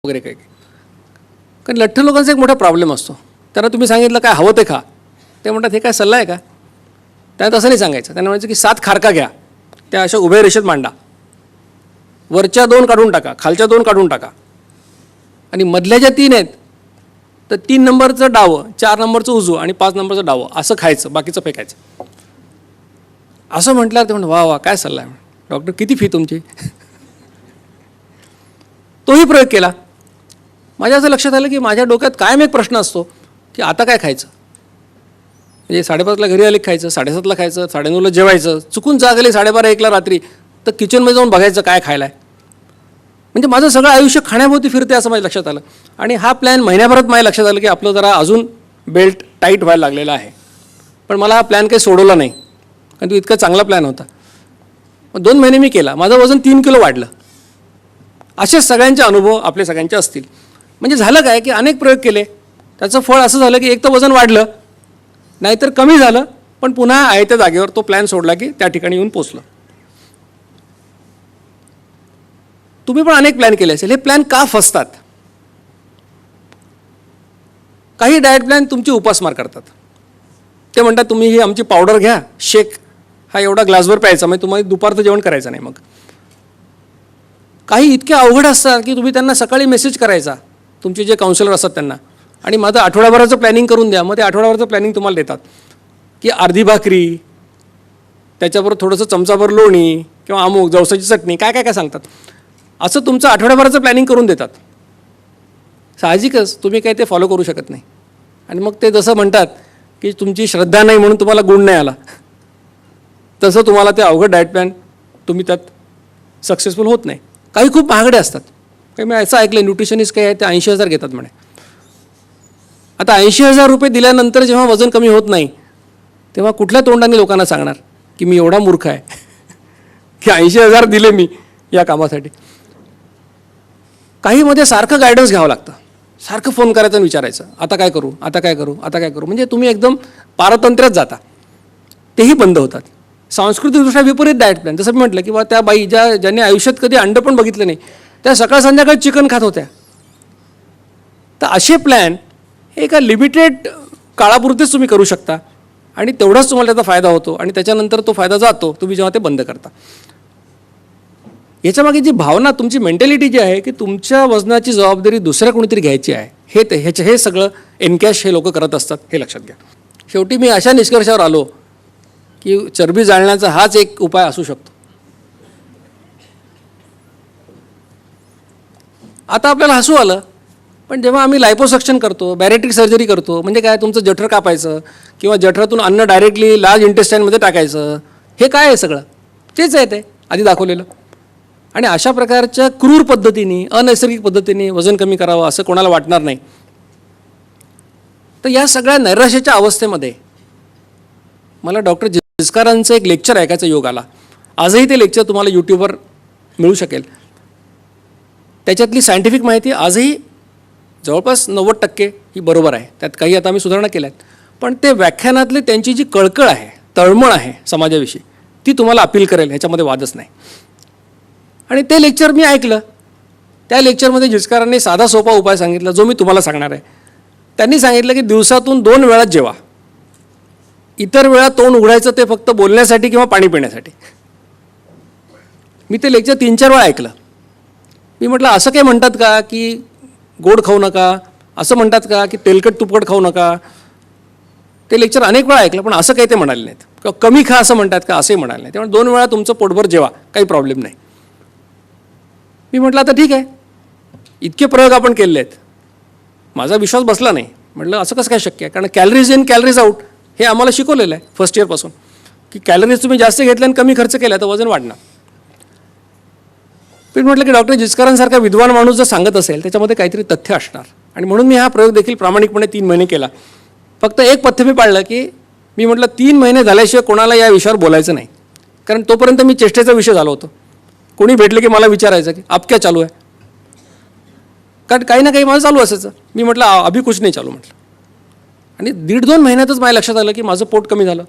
वगैरे काही. कारण लठ्ठ लोकांचा एक मोठा प्रॉब्लेम असतो. त्यांना तुम्ही सांगितलं काय हवं ते खा, ते म्हणतात हे काय सल्ला आहे का. त्यांना तसं नाही सांगायचं. त्यांना म्हणायचं की 7 खारका घ्या, त्या अशा उभ्या रेषेत मांडा, वरच्या 2 काढून टाका, खालच्या 2 काढून टाका, आणि मधल्या ज्या 3 आहेत तर 3 नंबरचं डावं, 4 नंबरचं उजवं आणि 5 नंबरचं डावं असं खायचं, बाकीचं फेकायचं. असं म्हटल्यावर ते म्हणतात वा वा काय सल्ला आहे. डॉक्टर किती फी तुमची. तोही प्रयोग केला. माझ्या असं लक्षात आलं की माझ्या डोक्यात कायम एक प्रश्न असतो की आता काय खायचं. म्हणजे 5:30ला घरी आले खायचं, 7:30ला खायचं, 9:30ला जेवायचं, चुकून जाग आली 12:30-1ला रात्री तर किचनमध्ये जाऊन बघायचं काय खायला आहे. म्हणजे माझं सगळं आयुष्य खाण्याभोवती फिरते असं माझ्या लक्षात आलं. आणि हा प्लॅन महिन्याभरात माझ्या लक्षात आलं की आपलं जरा अजून बेल्ट टाईट व्हायला लागलेला आहे. पण मला हा प्लॅन काही सोडवला नाही कारण तो इतका चांगला प्लॅन होता. 2 महिने मी केला, माझं वजन 3 किलो वाढलं. असेच सगळ्यांचे अनुभव आपले सगळ्यांचे असतील. म्हणजे झालं काय की अनेक प्रयोग केले, त्याचं फळ असं झालं की एक तर वजन वाढलं, नाहीतर कमी झालं, पण पुन्हा आहे त्या जागेवर तो प्लॅन सोडला की त्या ठिकाणी येऊन पोचलं. तुम्ही पण अनेक प्लॅन केले असेल. हे प्लॅन का फसतात. काही डाएट प्लॅन तुमची उपासमार करतात. ते म्हणतात तुम्ही ही आमची पावडर घ्या, शेक हा एवढा ग्लासभर प्यायचा, म्हणजे तुम्हाला दुपारचं जेवण करायचं नाही. मग काही इतके अवघड असतात की तुम्ही त्यांना सकाळी मेसेज करायचा, तुमचे जे काउन्सिलर असतात त्यांना, आणि माझं आठवड्याभराचं प्लॅनिंग करून द्या. मग ते आठवड्याभराचं प्लॅनिंग तुम्हाला देतात की अर्धी भाकरी, त्याच्याबरोबर थोडंसं चमचाभर लोणी किंवा अमुक जवसाची चटणी, काय काय काय सांगतात. असं तुमचं आठवड्याभराचं प्लॅनिंग करून देतात. साहजिकच तुम्ही काही ते फॉलो करू शकत नाही. आणि मग ते जसं म्हणतात की तुमची श्रद्धा नाही म्हणून तुम्हाला गुण नाही आला, तसं तुम्हाला ते अवघड डाएट प्लॅन तुम्ही त्यात सक्सेसफुल होत नाही. काही खूप महागडे असतात. काही मी असं ऐकलं न्यूट्रिशनिस्ट काही आहे ते 80,000 घेतात म्हणे. आता 80,000 रुपये दिल्यानंतर जेव्हा वजन कमी होत नाही तेव्हा कुठल्या तोंडाने लोकांना सांगणार की मी एवढा मूर्ख आहे की 80,000 दिले मी या कामासाठी. काहीमध्ये सारखं गायडन्स घ्यावं लागतं, सारखं फोन करायचं आणि विचारायचं आता काय करू, आता काय करू, आता काय करू. म्हणजे तुम्ही एकदम पारतंत्र्यात जाता. तेही बंद होतात. सांस्कृतिकदृष्ट्या विपरीत डाएट प्लॅन, जसं मी म्हटलं की बा त्या बाई ज्यांनी आयुष्यात कधी अंड पण बघितलं नाही त्या सकाळ संध्याकाळ चिकन खात होत्या. तर असे प्लॅन एका लिमिटेड काळापुरतेच तुम्ही करू शकता आणि तेवढाच तुम्हाला त्याचा फायदा होतो आणि त्याच्यानंतर तो फायदा जातो तुम्ही जेव्हा ते बंद करता. याच्यामागे जी भावना, तुमची मेंटॅलिटी जी आहे की तुमच्या वजनाची जबाबदारी दुसऱ्या कोणीतरी घ्यायची आहे, हे सगळं एनकॅश हे लोक करत असतात, हे लक्षात घ्या. शेवटी मी अशा निष्कर्षावर आलो की चरबी जाळण्याचा हाच एक उपाय असू शकतो. आता आपल्याला हसू आलं, पण जेव्हा आम्ही लायपोसक्शन करतो, बॅरेट्रिक सर्जरी करतो, म्हणजे काय तुमचं जठर कापायचं किंवा जठरातून अन्न डायरेक्टली लार्ज इंटेस्टाईनमध्ये टाकायचं, हे काय आहे सगळं तेच आहे ते आधी दाखवलेलं. आणि अशा प्रकारच्या क्रूर पद्धतीने, अनैसर्गिक पद्धतीने वजन कमी करावं असं कोणाला वाटणार नाही. तर या सगळ्या नैराश्याच्या अवस्थेमध्ये मला डॉक्टर जिचकारांचं एक लेक्चर ऐकायचा योग आला. आजही ते लेक्चर तुम्हाला यूट्यूबवर मिळू शकेल. त्याच्यातली सायंटिफिक माहिती आजही जवळपास 90% ही बरोबर आहे. त्यात काही आता आम्ही सुधारणा केल्या आहेत, पण ते व्याख्यानातले त्यांची जी कळकळ आहे, तळमळ आहे समाजाविषयी, ती तुम्हाला अपील करेल, ह्याच्यामध्ये वादच नाही. आणि ते लेक्चर मी ऐकलं. त्या लेक्चरमध्ये जिचकारांनी साधा सोपा उपाय सांगितला जो मी तुम्हाला सांगणार आहे. त्यांनी सांगितलं की दिवसातून 2 वेळा जेवा, इतर वेळा तोंड उघडायचं ते फक्त बोलण्यासाठी किंवा पाणी पिण्यासाठी. मी ते लेक्चर 3-4 वेळा ऐकलं. मी म्हटलं असं काय म्हणतात का की गोड खाऊ नका, असं म्हणतात का की तेलकट तुपकट खाऊ नका. ते लेक्चर अनेक वेळा ऐकलं, पण असं काही ते म्हणाले नाहीत. किंवा कमी खा असं म्हणतात का, असंही म्हणाले नाही. त्यामुळे 2 वेळा तुमचं पोटभर जेवा, काही प्रॉब्लेम नाही. मी म्हटलं आता ठीक आहे, इतके प्रयोग आपण केले आहेत, माझा विश्वास बसला नाही. म्हटलं असं कसं काय शक्य आहे, कारण कॅलरीज इन कॅलरीज आउट हे आम्हाला शिकवलेलं आहे फर्स्ट इयरपासून, की कॅलरीज तुम्ही जास्त घेतल्या आणि कमी खर्च केला तर वजन वाढणार. पण म्हटलं की डॉक्टर जिचकारांसारखा विद्वान माणूस जर सांगत असेल त्याच्यामध्ये काहीतरी तथ्य असणार. आणि म्हणून मी हा प्रयोग देखील प्रामाणिकपणे 3 महिने केला. फक्त एक पथ्य मी पाळलं की मी म्हटलं 3 महिने झाल्याशिवाय कोणाला या विषयावर बोलायचं नाही, कारण तोपर्यंत मी चेष्टेचा विषय झालो होतो. कोणी भेटलं की मला विचारायचं की आप क्या चालू आहे, कारण काही ना काही माझं चालू असायचं. मी म्हटलं अभी कुछ नाही चालू म्हटलं. आणि 1.5-2 महिन्यातच माझ्या लक्षात आलं की माझं पोट कमी झालं.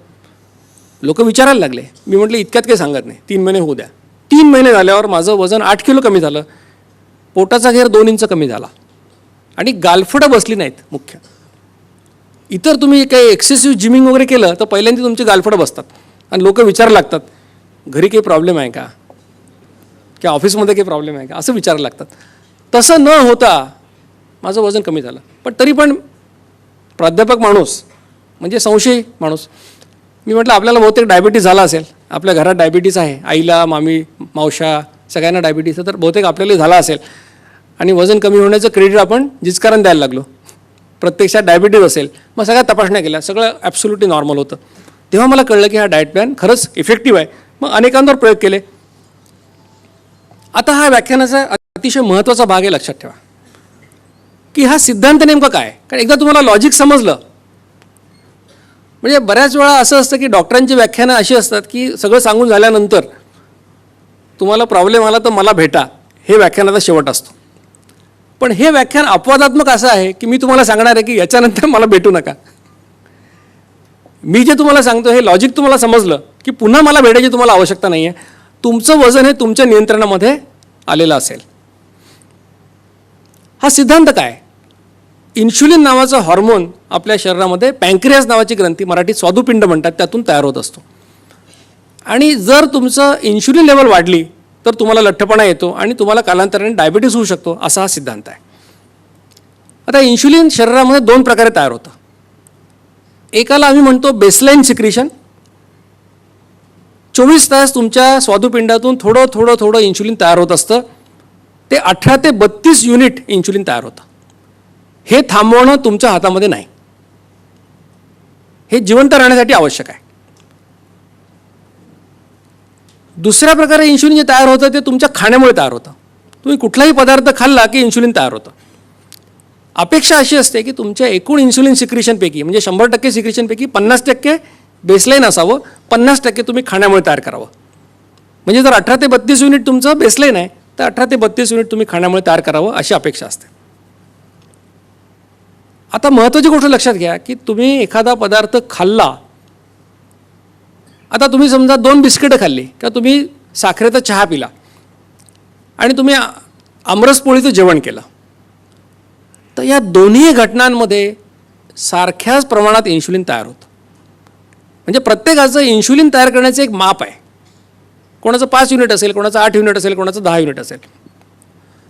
लोक विचारायला लागले. मी म्हटलं इतक्यात काही सांगत नाही, 3 महिने होऊ द्या. 3 महिने झाल्यावर माझं वजन 8 किलो कमी झालं. पोटाचा घेर 2 इंच कमी झाला आणि गालफडं बसली नाहीत. मुख्य इतर तुम्ही काही एक्सेसिव्ह जिमिंग वगैरे केलं तर पहिल्यांदा तुमची गालफडं बसतात आणि लोक विचारायला लागतात, घरी काही प्रॉब्लेम आहे का, किंवा ऑफिसमध्ये काही प्रॉब्लेम आहे का, असं विचारायला लागतात. तसं न होता माझं वजन कमी झालं. पण तरी पण प्राध्यापक माणूस म्हणजे संशयी माणूस, मी म्हटलं आपल्याला बहुतेक डायबिटीज झाला असेल, आपल्या घरात डायबिटीज आहे, आईला, मामी, मावशा सगळ्यांना डायबिटीज आहे, तर बहुतेक आपल्याला झाला असेल आणि वजन कमी होण्याचं क्रेडिट आपण जिचकारण द्यायला लागलो. प्रत्यक्षात डायबिटीज असेल. मग सगळ्या तपासण्या केल्या, सगळं ॲब्सोल्युटली नॉर्मल होतं. तेव्हा मला कळलं की हा डाएट प्लॅन खरंच इफेक्टिव्ह आहे. मग अनेकांवर प्रयोग केले. आता हा व्याख्यानाचा अतिशय महत्त्वाचा भाग आहे. लक्षात ठेवा की हा सिद्धांत नेमका काय. कारण एकदा तुम्हाला लॉजिक समजलं, म्हणजे बऱ्याच वेळा असं असतं की डॉक्टरांची व्याख्यानं अशी असतात की सगळं सांगून झाल्यानंतर तुम्हाला प्रॉब्लेम आला तर मला भेटा, हे व्याख्यानाचा शेवट असतो. पण हे व्याख्यान अपवादात्मक असं आहे की मी तुम्हाला सांगणार आहे की याच्यानंतर मला भेटू नका. मी जे तुम्हाला सांगतो हे लॉजिक तुम्हाला समजलं की पुन्हा मला भेटायची तुम्हाला आवश्यकता नाही आहे. तुमचं वजन हे तुमच्या नियंत्रणामध्ये आलेलं असेल. हा सिद्धांत काय. इन्शुलिन नावाचा हॉर्मोन आपल्या शरीरामध्ये पँक्रियास नावाची ग्रंथी, मराठीत स्वादुपिंड म्हणतात, त्यातून तयार होत असतो. आणि जर तुमचं इन्शुलिन लेवल वाढली तर तुम्हाला लठ्ठपणा येतो आणि तुम्हाला कालांतराने डायबिटीस होऊ शकतो, असा हा सिद्धांत आहे. आता इन्शुलिन शरीरामध्ये 2 प्रकारे तयार होतं. एकाला आम्ही म्हणतो बेसलाईन सिक्रिशन. 24 तास तुमच्या स्वादुपिंडातून थोडं थोडं थोडं इन्शुलिन तयार होत असतं. ते 18 ते 32 युनिट इन्शुलिन तयार होतं. हे थांबवणं तुमच्या हातामध्ये नाही. हे जिवंत राहण्यासाठी आवश्यक आहे. दुसऱ्या प्रकारे इन्शुलिन जे तयार होतं ते तुमच्या खाण्यामुळे तयार होतं. तुम्ही कुठलाही पदार्थ खाल्ला की इन्शुलिन तयार होतं. अपेक्षा अशी असते की तुमच्या एकूण इन्शुलिन सिक्रिशनपैकी, म्हणजे 100% सिक्रिशनपैकी 50% बेसलाईन असावं, 50% तुम्ही खाण्यामुळे तयार करावं. म्हणजे जर 18 ते 32 युनिट तुमचं बेसलाईन आहे तर 18 ते 32 युनिट तुम्ही खाण्यामुळे तयार करावं, अशी अपेक्षा असते. आता महत्त्वाची गोष्ट लक्षात घ्या की तुम्ही एखादा पदार्थ खाल्ला, आता तुम्ही समजा 2 बिस्किटं खाल्ली किंवा तुम्ही साखरेचा चहा पिला आणि तुम्ही आमरसपोळीचं जेवण केलं, तर या दोन्ही घटनांमध्ये सारख्याच प्रमाणात इन्शुलिन तयार होतं. म्हणजे प्रत्येकाचं इन्शुलिन तयार करण्याचं एक माप आहे. कोणाचं 5 युनिट असेल, कोणाचं 8 युनिट असेल, कोणाचं 10 युनिट असेल.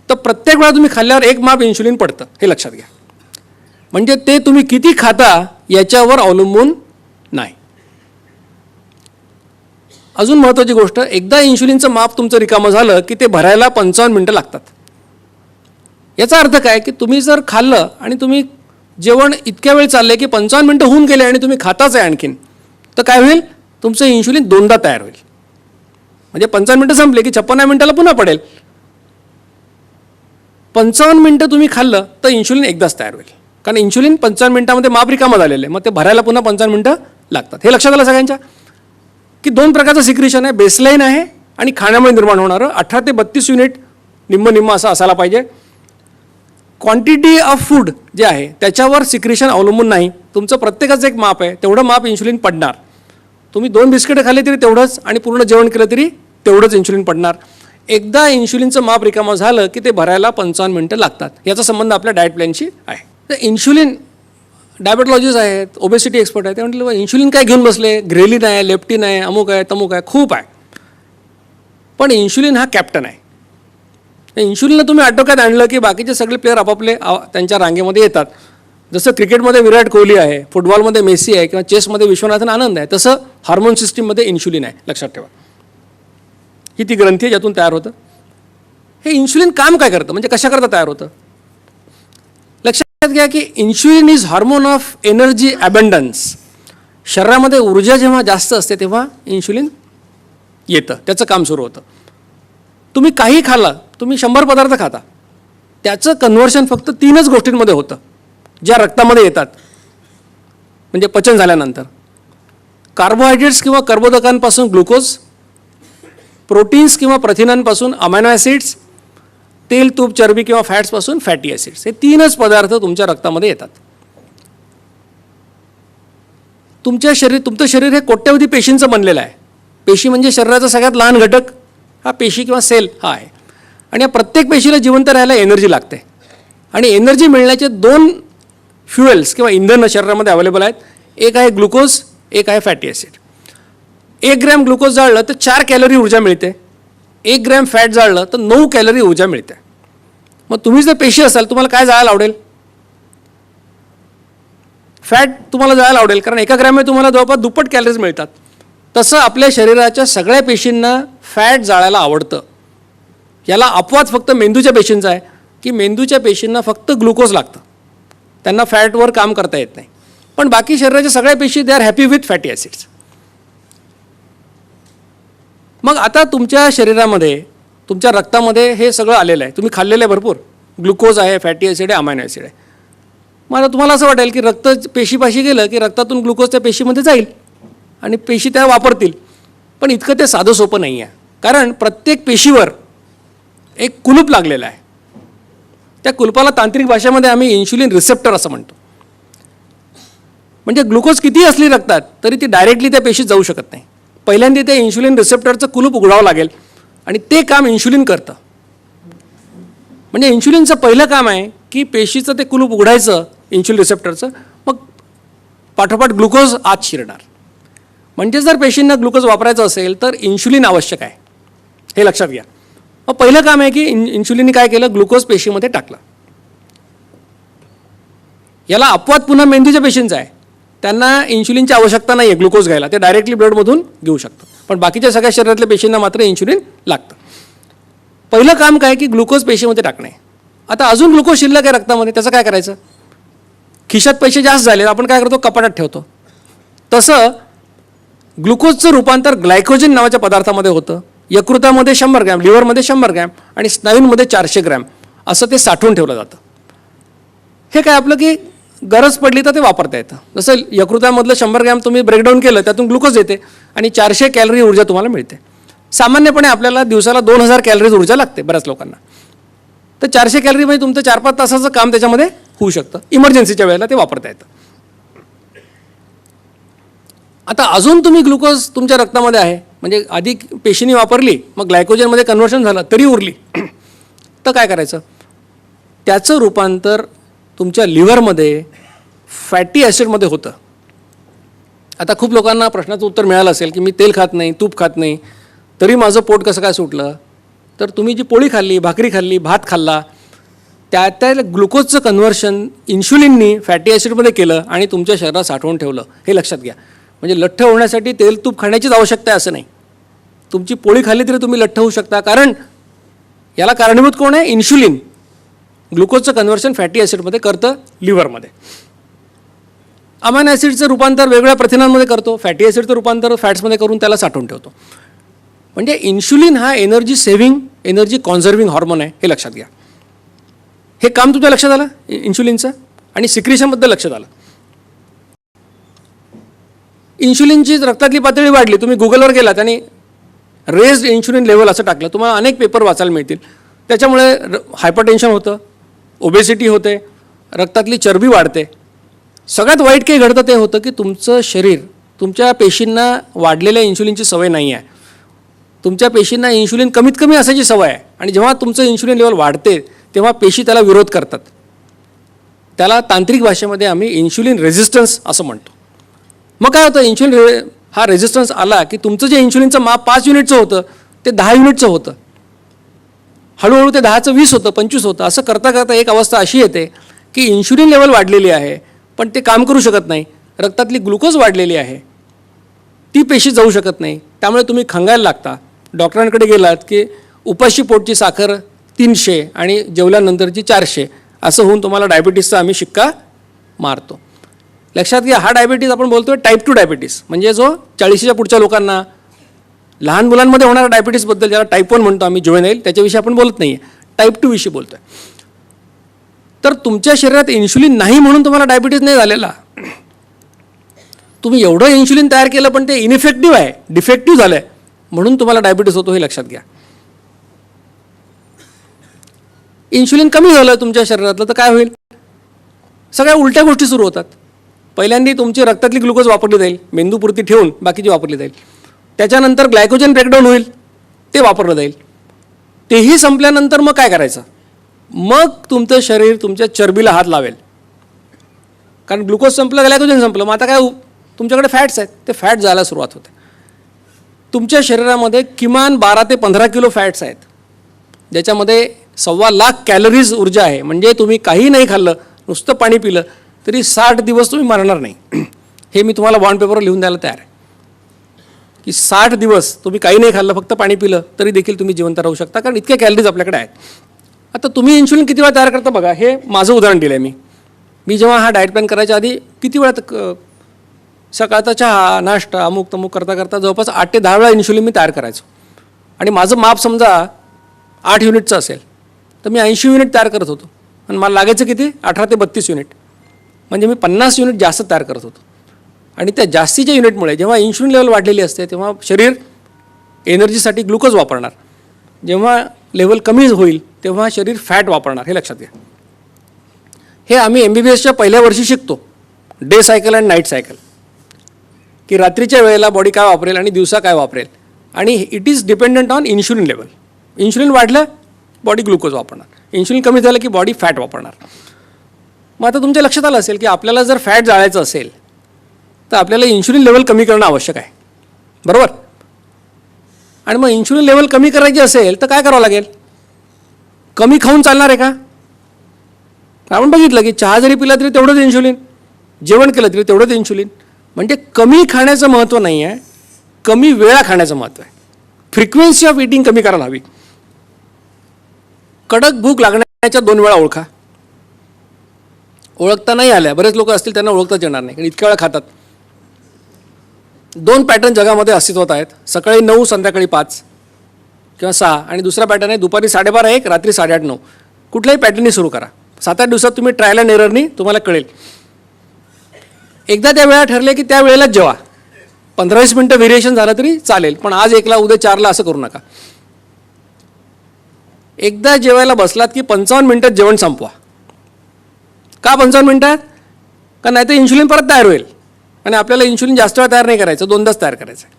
तर प्रत्येक वेळा तुम्ही खाल्ल्यावर एक माप इन्शुलिन पडतं, हे लक्षात घ्या. म्हणजे ते तुम्ही किती खाता याच्यावर अवलंबून नाही. अजून महत्त्वाची गोष्ट, एकदा इन्शुलिनचं माप तुमचं रिकामं झालं की ते भरायला 55 मिनटं लागतात. याचा अर्थ काय की तुम्ही जर खाल्लं आणि तुम्ही जेवण इतक्या वेळ चाललं की 55 मिनटं होऊन गेले आणि तुम्ही खाताच आहे आणखीन, तर काय होईल, तुमचं इन्शुलिन 2दा तयार होईल. म्हणजे 55 मिनटं संपले की 56 मिनटाला पुन्हा पडेल. 55 मिनटं तुम्ही खाल्लं तर इन्शुलिन एकदाच तयार होईल. कारण इन्शुलिन 55 मिनटामध्ये माप रिकामं झालेलं आहे, मग ते भरायला पुन्हा 55 मिनटं लागतात. हे लक्षात आलं सगळ्यांच्या की 2 प्रकारचं सिक्रिशन आहे. बेसलाईन आहे आणि खाण्यामुळे निर्माण होणारं 18 ते 32 युनिट निम्म असं असायला पाहिजे. क्वांटिटी ऑफ फूड जे आहे त्याच्यावर सिक्रिशन अवलंबून नाही. तुमचं प्रत्येकाचं एक माप आहे, तेवढं माप इन्शुलिन पडणार. तुम्ही 2 बिस्किटं खाल्ली तरी तेवढंच आणि पूर्ण जेवण केलं तरी तेवढंच इन्शुलिन पडणार. एकदा इन्शुलिनचं माप रिकामं झालं की ते भरायला 55 मिनटं लागतात. याचा संबंध आपल्या डाएट प्लॅनशी आहे. तर इन्शुलिन डायबेटॉलॉजिस्ट आहेत, ओबेसिटी एक्सपर्ट आहेत, ते म्हटलं इन्शुलिन काय घेऊन बसले, ग्रेलिन आहे, लेप्टिन आहे, अमुक आहे, तमुक आहे, खूप आहे. पण इन्शुलिन हा कॅप्टन आहे. इन्शुलिनला तुम्ही आटोक्यात आणलं की बाकीचे सगळे प्लेयर आपापले त्यांच्या रांगेमध्ये येतात. जसं क्रिकेटमध्ये विराट कोहली आहे, फुटबॉलमध्ये मेसी आहे किंवा चेसमध्ये विश्वनाथन आनंद आहे, तसं हार्मोन सिस्टीममध्ये इन्शुलिन आहे. लक्षात ठेवा, ही ती ग्रंथी आहे ज्यातून तयार होतं. हे इन्शुलिन काम काय करतं, म्हणजे कशाकरता तयार होतं. लक्षात घ्या की insulin is hormone of energy abundance. शरीरामध्ये ऊर्जा जेव्हा जास्त असते तेव्हा इन्शुलिन येतं, त्याचं काम सुरू होतं. तुम्ही काही खाल्लं, तुम्ही 100 पदार्थ खाता, त्याचं कन्व्हर्शन फक्त 3च गोष्टींमध्ये होतं ज्या रक्तामध्ये येतात, म्हणजे पचन झाल्यानंतर. कार्बोहायड्रेट्स किंवा कर्बोदकांपासून ग्लुकोज, प्रोटीन्स किंवा प्रथिनांपासून अमायनो ॲसिड्स, तेल, तूप, चरबी किंवा फॅट्सपासून फॅटी ॲसिड्स. हे 3च पदार्थ तुमच्या रक्तामध्ये येतात. तुमचं शरीर हे कोट्यवधी पेशींचं बनलेलं आहे. पेशी म्हणजे शरीराचा सगळ्यात लहान घटक हा पेशी किंवा सेल हा आहे. आणि या प्रत्येक पेशीला जिवंत राहायला एनर्जी लागते आणि एनर्जी मिळण्याचे 2 फ्युएल्स किंवा इंधन शरीरामध्ये अवेलेबल आहेत. एक आहे ग्लुकोज, एक आहे फॅटी ॲसिड. 1 ग्रॅम ग्लुकोज जाळलं तर 4 कॅलरी ऊर्जा मिळते. 1 ग्रॅम फॅट जाळलं तर 9 कॅलरी ऊर्जा मिळते. मग तुम्ही जर पेशी असाल तुम्हाला काय जाळायला आवडेल? फॅट तुम्हाला जाळायला आवडेल, कारण 1 ग्रॅममध्ये तुम्हाला जवळपास दुप्पट कॅलरीज मिळतात. तसं आपल्या शरीराच्या सगळ्या पेशींना फॅट जाळायला आवडतं. याला अपवाद फक्त मेंदूच्या पेशींचा आहे की मेंदूच्या पेशींना फक्त ग्लुकोज लागतं, त्यांना फॅटवर काम करता येत नाही. पण बाकी शरीराच्या सगळ्या पेशी they are happy with fatty acids. मग आता तुमच्या शरीरामध्ये, तुमच्या रक्तामध्ये हे सगळं आलेलं आहे, तुम्ही खाल्लेलं आहे भरपूर. ग्लुकोज आहे, फॅटी ॲसिड आहे, अमायनो ॲसिड आहे. मग आता तुम्हाला असं वाटेल की रक्त पेशीपाशी गेलं की रक्तातून ग्लुकोज त्या पेशीमध्ये जाईल आणि पेशी त्या वापरतील. पण इतकं ते साधं सोपं नाही आहे, कारण प्रत्येक पेशीवर एक कुलूप लागलेलं आहे. त्या कुलपाला तांत्रिक भाषेमध्ये आम्ही इन्शुलिन रिसेप्टर असं म्हणतो. म्हणजे ग्लुकोज किती असली रक्तात तरी ती डायरेक्टली त्या पेशीत जाऊ शकत नाही. पहिल्यांदा त्या इन्शुलिन रिसेप्टरचं कुलूप उघडावं लागेल आणि ते काम इन्शुलिन करतं. म्हणजे इन्शुलिनचं पहिलं काम आहे की पेशीचं ते कुलूप उघडायचं इन्शुलिन रिसेप्टरचं, मग पाठोपाठ ग्लुकोज आत शिरणार. म्हणजे जर पेशींना ग्लुकोज वापरायचं असेल तर इन्शुलिन आवश्यक आहे, हे लक्षात घ्या. मग पहिलं काम आहे की इन्शुलिनने काय केलं, ग्लुकोज पेशीमध्ये टाकलं. याला अपवाद पुन्हा मेंदूच्या पेशींचा आहे. त्यांना इन्शुलिनची आवश्यकता नाही आहे ग्लुकोज घ्यायला, ते डायरेक्टली ब्लडमधून घेऊ शकतात. पण बाकीच्या सगळ्या शरीरातल्या पेशींना मात्र इन्शुलिन लागतं. पहिलं काम काय की ग्लुकोज पेशीमध्ये टाकणे. आता अजून ग्लुकोज शिल्लक आहे रक्तामध्ये, त्याचं काय करायचं? खिशात पैसे जास्त झाले, आपण काय करतो, कपाटात ठेवतो. तसं ग्लुकोजचं रूपांतर ग्लायकोजन नावाच्या पदार्थामध्ये होतं. यकृतामध्ये 100 ग्रॅम, लिव्हरमध्ये 100 ग्रॅम आणि स्नायूंमध्ये 400 ग्रॅम असं ते साठवून ठेवलं जातं. हे काय आपलं की गरज पडली तर ते वापरता येतं. जसं यकृतामधलं 100 ग्रॅम तुम्ही ब्रेकडाऊन केलं, त्यातून ग्लुकोज येते आणि 400 कॅलरी ऊर्जा तुम्हाला मिळते. सामान्यपणे आपल्याला दिवसाला 2000 कॅलरीज ऊर्जा लागते बऱ्याच लोकांना. तर 400 कॅलरीमध्ये तुमचं 4-5 तासाचं काम त्याच्यामध्ये होऊ शकतं. इमर्जन्सीच्या वेळेला ते वापरता येतं. आता अजून तुम्ही ग्लुकोज तुमच्या रक्तामध्ये आहे, म्हणजे आधी पेशीने वापरली, मग ग्लायकोजनमध्ये कन्व्हर्शन झालं तरी उरली, तर काय करायचं? त्याचं रूपांतर तुमच्या लिव्हरमध्ये फॅटी ॲसिडमध्ये होतं. आता खूप लोकांना प्रश्नाचं उत्तर मिळालं असेल की मी तेल खात नाही, तूप खात नाही, तरी माझं पोट कसं काय सुटलं? तर तुम्ही जी पोळी खाल्ली, भाकरी खाल्ली, भात खाल्ला, त्या ग्लुकोजचं कन्व्हर्शन इन्शुलिननी फॅटी ॲसिडमध्ये केलं आणि तुमच्या शरीरात साठवून ठेवलं, हे लक्षात घ्या. म्हणजे लठ्ठ होण्यासाठी तेल तूप खाण्याचीच आवश्यकता आहे असं नाही. तुमची पोळी खाल्ली तरी तुम्ही लठ्ठ होऊ शकता, कारण याला कारणीभूत कोण आहे? इन्शुलिन. ग्लुकोजचं कन्व्हर्शन फॅटी ॲसिडमध्ये करतं लिव्हरमध्ये. अमायनो ॲसिडचं रूपांतर वेगवेगळ्या प्रथिनांमध्ये करतो, फॅटी ॲसिडचं रूपांतर फॅट्समध्ये करून त्याला साठवून ठेवतो. म्हणजे इन्शुलिन हा एनर्जी सेव्हिंग, एनर्जी कॉन्झर्विंग हॉर्मोन आहे, हे लक्षात घ्या. हे काम तुमच्या लक्षात आलं इन्शुलिनचं? आणि सिक्रिशनबद्दल लक्षात आलं. इन्शुलिनची रक्तातली पातळी वाढली, तुम्ही गुगलवर गेलात आणि रेज्ड इन्शुलिन लेवल असं टाकलं, तुम्हाला अनेक पेपर वाचायला मिळतील. त्याच्यामुळे हायपरटेन्शन होतं, ओबेसिटी होते, रक्तातली चरबी वाढते. सगळ्यात वाईट काही घडतं ते होतं की तुमचं शरीर, तुमच्या पेशींना वाढलेल्या इन्शुलिनची सवय नाही आहे. तुमच्या पेशींना इन्शुलिन कमीत कमी असायची सवय आहे आणि जेव्हा तुमचं इन्शुलिन लेवल वाढते तेव्हा पेशी त्याला विरोध करतात. त्याला तांत्रिक भाषेमध्ये आम्ही इन्शुलिन रेझिस्टन्स असं म्हणतो. मग काय होतं, इन्शुलिन हा रेझिस्टन्स आला की तुमचं जे इन्शुलिनचं माप 5 युनिटचं होतं ते 10 युनिटचं होतं. हळूहळू ते 10चं 20 होतं, 25 होतं. असं करता करता एक अवस्था अशी येते की इन्शुलिन लेवल वाढलेली आहे पण ते काम करू शकत नाही. रक्तातली ग्लुकोज वाढलेली आहे, ती पेशी जाऊ शकत नाही. त्यामुळे तुम्ही खंगायला लागता. डॉक्टरांकडे गेलात की उपाशी पोटची साखर 300 आणि जेवल्यानंतरची 400 असं होऊन तुम्हाला डायबिटीसचा आम्ही शिक्का मारतो. लक्षात घ्या, हा डायबिटीस आपण बोलतोय टाईप 2 डायबिटीस, म्हणजे जो 40च्या पुढच्या लोकांना, लहान मुलांमध्ये होणारा डायबिटीसबद्दल, ज्याला टाईप 1 म्हणतो आम्ही जुवेनाईल, त्याच्याविषयी आपण बोलत नाही आहे, टाईप 2 विषयी बोलतोय. तर तुमच्या शरीरात इन्शुलिन नाही म्हणून तुम्हाला डायबिटीस नाही झालेला. तुम्ही एवढं इन्शुलिन तयार केलं पण ते इनइफेक्टिव्ह आहे, डिफेक्टिव्ह झालं आहे, म्हणून तुम्हाला डायबिटीस होतो, हे लक्षात घ्या. इन्शुलिन कमी झालं तुमच्या शरीरातलं तर काय होईल? सगळ्या उलट्या गोष्टी सुरू होतात. पहिल्यांदा तुमची रक्तातली ग्लुकोज वापरली जाईल, मेंदूपुरती ठेवून बाकीची वापरली जाईल. त्याच्यानंतर ग्लायकोजन ब्रेकडाऊन होईल, ते वापरलं जाईल. तेही संपल्यानंतर मग काय करायचं? मग तुमचं शरीर तुमच्या चरबीला हात लावेल, कारण ग्लुकोज संपलं, ग्लायकोजन संपलं. मग आता काय तुमच्याकडे फॅट्स आहेत, ते फॅट जायला सुरुवात होते. तुमच्या शरीरामध्ये किमान 12 ते 15 किलो फॅट्स आहेत, ज्याच्यामध्ये 1.25 लाख कॅलरीज ऊर्जा आहे. म्हणजे तुम्ही काही नाही खाल्लं, नुसतं पाणी पिलं तरी 60 दिवस तुम्ही मरणार नाही. हे मी तुम्हाला बॉन्ड पेपरवर लिहून द्यायला तयार आहे की 60 दिवस तुम्ही काही नाही खाल्लं, फक्त पाणी पिलं तरी देखील तुम्ही जिवंत राहू शकता, कारण इतक्या कॅलरीज आपल्याकडे आहेत. आता तुम्ही इन्शुलिन किती वेळा तयार करता बघा. हे माझं उदाहरण दिलं आहे मी जेव्हा हा डाएट प्लॅन करायच्या आधी किती वेळा सकाळचा चहा, नाश्ता, अमुक तमुक करता करता जवळपास 8 ते 10 वेळा इन्शुलिन मी तयार करायचो. आणि माझं माप समजा 8 युनिटचं असेल तर मी 80 युनिट तयार करत होतो, आणि मला लागायचं किती? 18 ते 32 युनिट. म्हणजे मी 50 युनिट जास्त तयार करत होतो. आणि त्या जास्तीच्या युनिटमुळे जेव्हा इन्शुलिन लेवल वाढलेली असते तेव्हा शरीर एनर्जीसाठी ग्लुकोज वापरणार, जेव्हा लेवल कमी होईल तेव्हा शरीर फॅट वापरणार. हे लक्षात घ्या. हे आम्ही MBBSच्या पहिल्या वर्षी शिकतो, day cycle and night cycle, की रात्रीच्या वेळेला बॉडी काय वापरेल आणि दिवसा काय वापरेल. आणि it is dependent on insulin level. Insulin वाढलं बॉडी ग्लुकोज वापरणार, इन्शुलिन कमी झालं की बॉडी फॅट वापरणार. मग आता तुमच्या लक्षात आलं असेल की आपल्याला जर फॅट जाळायचं असेल तर आपल्याला इन्शुलिन लेवल कमी करणं आवश्यक आहे, बरोबर? आणि मग इन्शुलिन लेवल कमी करायची असेल तर काय करावं लागेल? कमी खाऊन चालणार आहे का? आपण बघितलं की चहा जरी पिला तरी तेवढंच इन्शुलिन, जेवण केलं तरी तेवढंच इन्शुलिन. म्हणजे कमी खाण्याचं महत्त्व नाही आहे, कमी वेळा खाण्याचं महत्त्व आहे. फ्रिक्वेन्सी ऑफ इटिंग कमी करायला हवी. कडक भूक लागण्याच्या 2 वेळा ओळखा. ओळखता नाही आल्या, बरेच लोक असतील त्यांना ओळखताच येणार नाही, कारण इतक्या वेळा खातात. 2 पॅटर्न जगामध्ये अस्तित्वात आहेत, सकाळी 9, संध्याकाळी 5 किंवा 6. आणि दुसरा पॅटर्न आहे दुपारी 12:30, 1, रात्री 8:30, 9. कुठल्याही पॅटर्ननी सुरू करा. 7-8 दिवसात तुम्ही ट्रायल अँड एररनी तुम्हाला कळेल. एकदा त्या वेळा ठरले की त्या वेळेलाच जेवा. 15-20 मिनटं व्हेरिएशन झालं तरी चालेल, पण आज 1ला उद्या 4ला असं करू नका. एकदा जेवायला बसलात की 55 मिनटात जेवण संपवा. का 55 मिनटात? का नाही तर इन्शुलिन परत तयार होईल, आणि आपल्याला इन्शुलिन जास्त वेळा तयार नाही करायचं, 2दाच तयार करायचं आहे.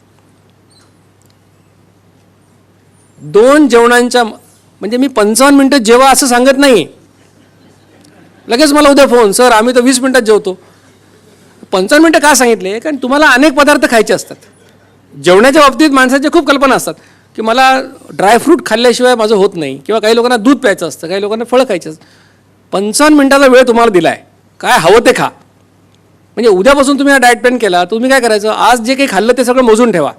2 जेवणांच्या म्हणजे मी 55 मिनटं जेवा असं सांगत नाही. लगेच मला उद्या फोन, सर आम्ही तर 20 मिनटात जेवतो. 55 मिनटं का सांगितले? कारण तुम्हाला अनेक पदार्थ खायचे असतात. जेवणाच्या बाबतीत माणसाच्या खूप कल्पना असतात की मला ड्रायफ्रूट खाल्ल्याशिवाय माझं होत नाही, किंवा काही लोकांना दूध प्यायचं असतं, काही लोकांना फळं खायचं असतं. 55 मिनटाचा वेळ तुम्हाला दिला आहे, काय हवं ते खा. म्हणजे उद्यापासून तुम्ही हा डाएट प्लॅन केला, तुम्ही काय करायचं? आज जे काही खाल्लं ते सगळं मोजून ठेवा.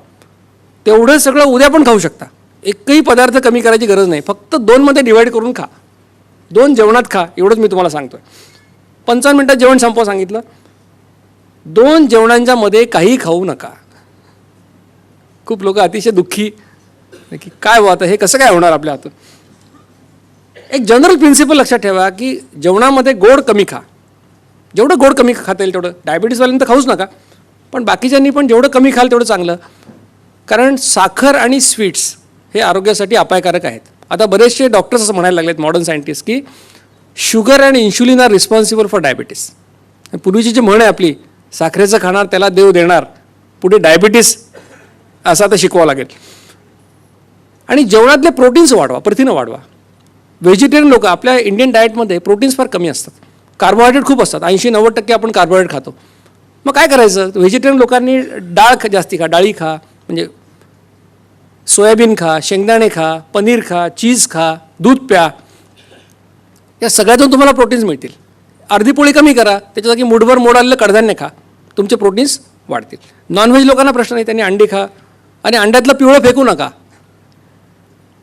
तेवढं सगळं उद्या पण खाऊ शकता. एकही पदार्थ कमी करायची गरज नाही, फक्त 2मध्ये डिवाईड करून खा. 2 जेवणात खा, एवढंच मी तुम्हाला सांगतोय. 55 मिनटात जेवण संपवा सांगितलं. 2 जेवणांच्या मध्ये काही खाऊ नका. खूप लोक अतिशय दुःखी की काय हो आता हे कसं काय होणार आपल्या हातून. एक जनरल प्रिन्सिपल लक्षात ठेवा की जेवणामध्ये गोड कमी खा. जेवढं गोड कमी खाता येईल तेवढं. डायबिटीजवाल्यांतर खाऊच नका, पण बाकीच्यांनी पण जेवढं कमी खाल तेवढं चांगलं, कारण साखर आणि स्वीट्स हे आरोग्यासाठी अपायकारक आहेत. आता बरेचसे डॉक्टर्स असं म्हणायला लागलेत, मॉडर्न सायंटिस्ट, की sugar and insulin are responsible for diabetes. पूर्वीची जी म्हण आहे आपली, साखरेचं खाणार त्याला देव देणार, पुढे डायबिटीस, असं आता शिकवावं लागेल. आणि जेवणातले प्रोटीन्स वाढवा, प्रथिनं वाढवा. व्हेजिटेरियन लोक, आपल्या इंडियन डाएटमध्ये प्रोटीन्स फार कमी असतात, कार्बोहायड्रेट खूप असतात. 80-90% आपण कार्बोहायड्रेट खातो. मग काय करायचं? व्हेजिटेरियन लोकांनी डाळ जास्ती खा, डाळी खा, म्हणजे सोयाबीन खा, शेंगदाणे खा, पनीर खा, चीज खा, दूध प्या. या सगळ्यातून तुम्हाला प्रोटीन्स मिळतील. अर्धी पोळी कमी करा, त्याच्या जागी मुठभर मोड आलेलं कडधान्य खा, तुमचे प्रोटीन्स वाढतील. नॉनव्हेज लोकांना प्रश्न नाही, त्यांनी अंडी खा, आणि अंड्यातलं पिवळं फेकू नका.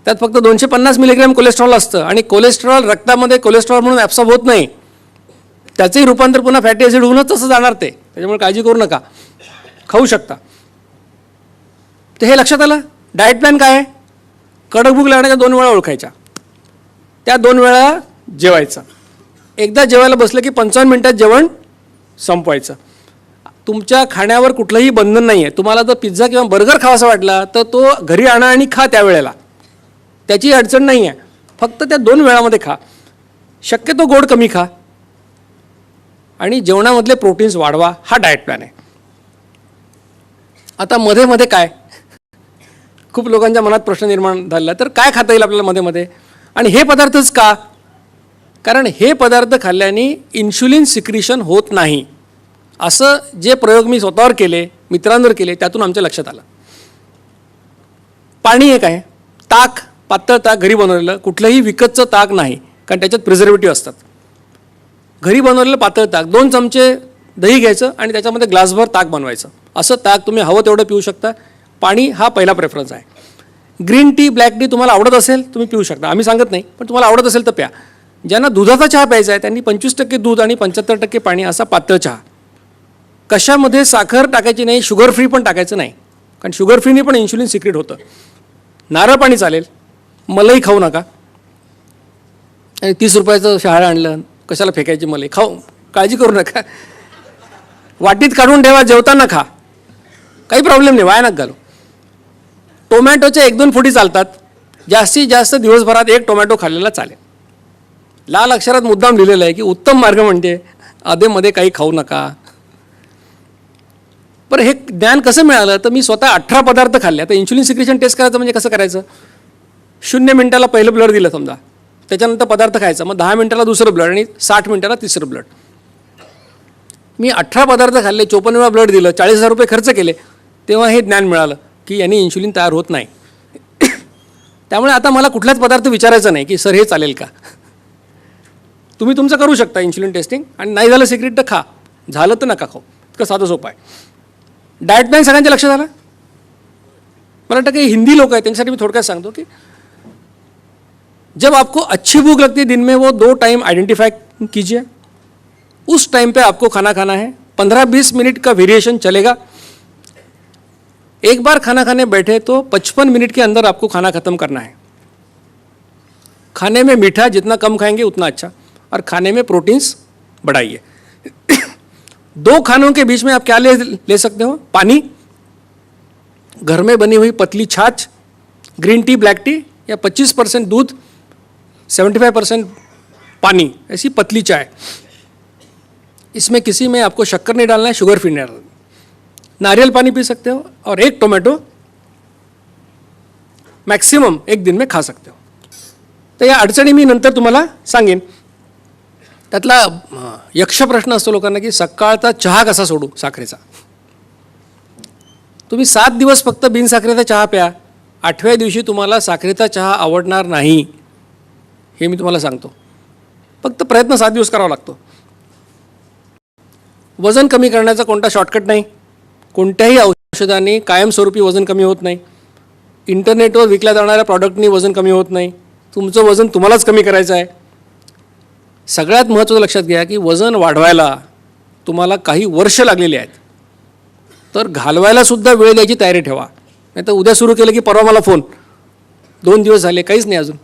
त्यात फक्त 250 मिलीग्रॅम कोलेस्ट्रॉल असतं, आणि कोलेस्ट्रॉल रक्तामध्ये कोलेस्ट्रॉल म्हणून ॲब्सॉर्ब होत नाही, त्याचंही रूपांतर पुन्हा फॅटी ॲसिड होऊनच तसं जाणार ते. त्याच्यामुळे काळजी करू नका, खाऊ शकता. तर हे लक्षात आलं. डाएट प्लॅन काय आहे? कडक भूक लागण्याच्या 2 वेळा ओळखायच्या, त्या 2 वेळा जेवायचं. एकदा जेवायला बसलं की 55 मिनटात जेवण संपवायचं. तुमच्या खाण्यावर कुठलंही बंधन नाही आहे. तुम्हाला जर पिझ्झा किंवा बर्गर खावासा वाटला तर तो घरी आणा आणि खा त्यावेळेला, त्याची अडचण नाही आहे. फक्त त्या 2 वेळामध्ये खा. शक्यतो गोड कमी खा, आणि जेवणामधले प्रोटीन्स वाढवा. हा डाएट प्लॅन आहे. आता मध्ये मध्ये काय, खूप लोकांच्या मनात प्रश्न निर्माण झाला, तर काय खाता येईल आपल्याला मध्ये मध्ये, आणि हे पदार्थच का? कारण हे पदार्थ खाल्ल्याने इन्शुलिन सिक्रिशन होत नाही. असं जे प्रयोग मी स्वतःवर केले, मित्रांवर केले, त्यातून आमच्या लक्षात आलं. पाणी एक आहे, ताक, पातळ ताक घरी बनवलेलं, कुठलंही विकतचं ताक नाही, कारण त्याच्यात प्रिझर्वेटिव्ह असतात. घरी बनवलेलं पातळ ताक, 2 चमचे दही घ्यायचं आणि त्याच्यामध्ये ग्लासभर ताक बनवायचं. असं ताक तुम्ही हवं तेवढं पिऊ शकता. पाणी हा पहिला प्रेफरन्स आहे. ग्रीन टी, ब्लॅक टी तुम्हाला आवडत असेल तुम्ही पिऊ शकता, आम्ही सांगत नाही, पण तुम्हाला आवडत असेल तर प्या. ज्यांना दुधाचा चहा प्यायचा आहे त्यांनी 25% दूध आणि 75% पाणी असा पातळ चहा. कशामध्ये साखर टाकायची नाही, शुगर फ्री पण टाकायचं नाही, कारण शुगर फ्रीने पण इन्शुलिन सिक्रेट होतं. नारळ पाणी चालेल, मलाई खाऊ नका. आणि 30 रुपयाचं शहाळं आणलं, कशाला फेकायची मलाई, खाऊ, काळजी करू नका. वाटीत काढून ठेवा, जेवताना खा, काही प्रॉब्लेम नाही, वाया नका घालू. टोमॅटोच्या 1-2 फुटी चालतात, जास्तीत जास्त दिवसभरात 1 टोमॅटो खाल्लेला चालेल. लाल अक्षरात मुद्दाम लिहिलेलं आहे की उत्तम मार्ग म्हणजे अधेमध्ये काही खाऊ नका. बरं, हे ज्ञान कसं मिळालं? तर मी स्वतः 18 पदार्थ खाल्ले. आता इन्शुलिन सिक्रेशन टेस्ट करायचं म्हणजे कसं करायचं? 0 मिनिटाला पहिलं ब्लड दिलं समजा, त्याच्यानंतर पदार्थ खायचा, मग 10 मिनिटाला दुसरं ब्लड आणि 60 मिनिटाला तिसरं ब्लड. मी 18 पदार्थ खाल्ले, 54 वेळा ब्लड दिलं, 40,000 रुपये खर्च केले, तेव्हा हे ज्ञान मिळालं की यांनी इन्शुलिन तयार होत नाही. त्यामुळे आता मला कुठलाच पदार्थ विचारायचा नाही की सर हे चालेल का. तुम्ही तुमचं करू शकता इन्शुलिन टेस्टिंग, आणि नाही झालं सिक्रेट तर खा, झालं तर नका खाऊ. इतकं साधं सोपं आहे. डाएट प्लॅन सगळ्यांच्या लक्षात आलं? मला वाटतं काही हिंदी लोक आहेत त्यांच्यासाठी मी थोडक्यात सांगतो की जब आपको अच्छी भूख लगती है दिन में, वो 2 टाइम आइडेंटिफाई कीजिए. उस टाइम पे आपको खाना खाना है. 15-20 मिनट का वेरिएशन चलेगा. एक बार खाना खाने बैठे तो 55 मिनट के अंदर आपको खाना खत्म करना है. खाने में मीठा जितना कम खाएंगे उतना अच्छा, और खाने में प्रोटीन्स बढ़ाइए. 2 खानों के बीच में आप क्या ले सकते हो? पानी, घर में बनी हुई पतली छाछ, ग्रीन टी, ब्लैक टी, या 25% दूध, 75% पानी, ऐसी पतली चाय. इसमें किसी में आपको शक्कर नहीं डालना है, शुगर फ्री नहीं डालना. नारियल पानी पी सकते हो, और 1 टोमेटो मॅक्सिमम 1 दिन में खा सकते हो. तर या अडचणी मी नंतर तुम्हाला सांगेन. त्यातला यक्ष प्रश्न असतो लोकांना की सकाळचा चहा कसा सोडू साखरेचा. तुम्ही 7 दिवस फक्त बिनसाखरेचा चहा प्या, 8व्या दिवशी तुम्हाला साखरेचा चहा आवडणार नाही, हे मी तुम्हाला सांगतो. फक्त प्रयत्न 7 दिवस करावा लागतो. वजन कमी करण्याचा कोणता शॉर्टकट नाही. कोणत्याही औषधाने कायमस्वरूपी वजन कमी होत नाही. इंटरनेटवर विकल्या जाणाऱ्या प्रॉडक्टनी वजन कमी होत नाही. तुमचं वजन तुम्हालाच कमी करायचं आहे. सगळ्यात महत्त्वाचं लक्षात घ्या की वजन वाढवायला तुम्हाला काही वर्ष लागलेली आहेत, तर घालवायला सुद्धा वेळ द्यायची तयारी ठेवा. नाही तर उद्या सुरू केलं की परवा मला फोन, 2 दिवस झाले काहीच नाही अजून,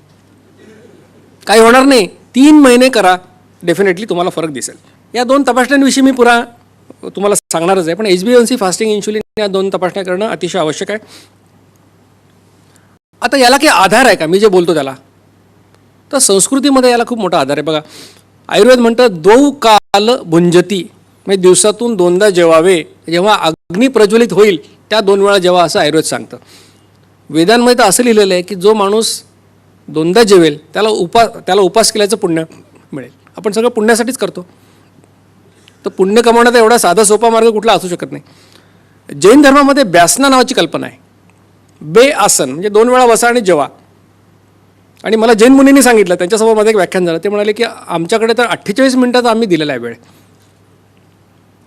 काही होणार नाही. 3 महिने करा, डेफिनेटली तुम्हाला फरक दिसेल. या 2 तपासण्यांविषयी मी पुरा तुम्हाला सांगणारच आहे, पण HbA1c, फास्टिंग इन्शुलिन, या 2 तपासण्या करणं अतिशय आवश्यक आहे. आता याला काही आधार आहे का मी जे बोलतो त्याला? तर संस्कृतीमध्ये याला खूप मोठा आधार आहे. बघा, आयुर्वेद म्हणतं 2 काल भुंजती, म्हणजे दिवसातून 2दा जेवावे. जेव्हा अग्नी प्रज्वलित होईल त्या 2 वेळा जेवा, असं आयुर्वेद सांगतं. वेदांमध्ये तर असं लिहिलेलं आहे की जो माणूस 2दा जेवेल त्याला उपास केल्याचं पुण्य मिळेल. आपण सगळं पुण्यासाठीच करतो, तर पुण्य कमावण्याचा एवढा साधा सोपा मार्ग कुठला असू शकत नाही. जैन धर्मामध्ये ब्यासना नावाची कल्पना आहे. बे आसन म्हणजे 2 वेळा बसा आणि जेवा. आणि मला जैन मुनींनी सांगितलं, त्यांच्यासमोर माझं एक व्याख्यान झालं, ते म्हणाले की आमच्याकडे तर 48 मिनिटाचा आम्ही दिलेला आहे वेळ.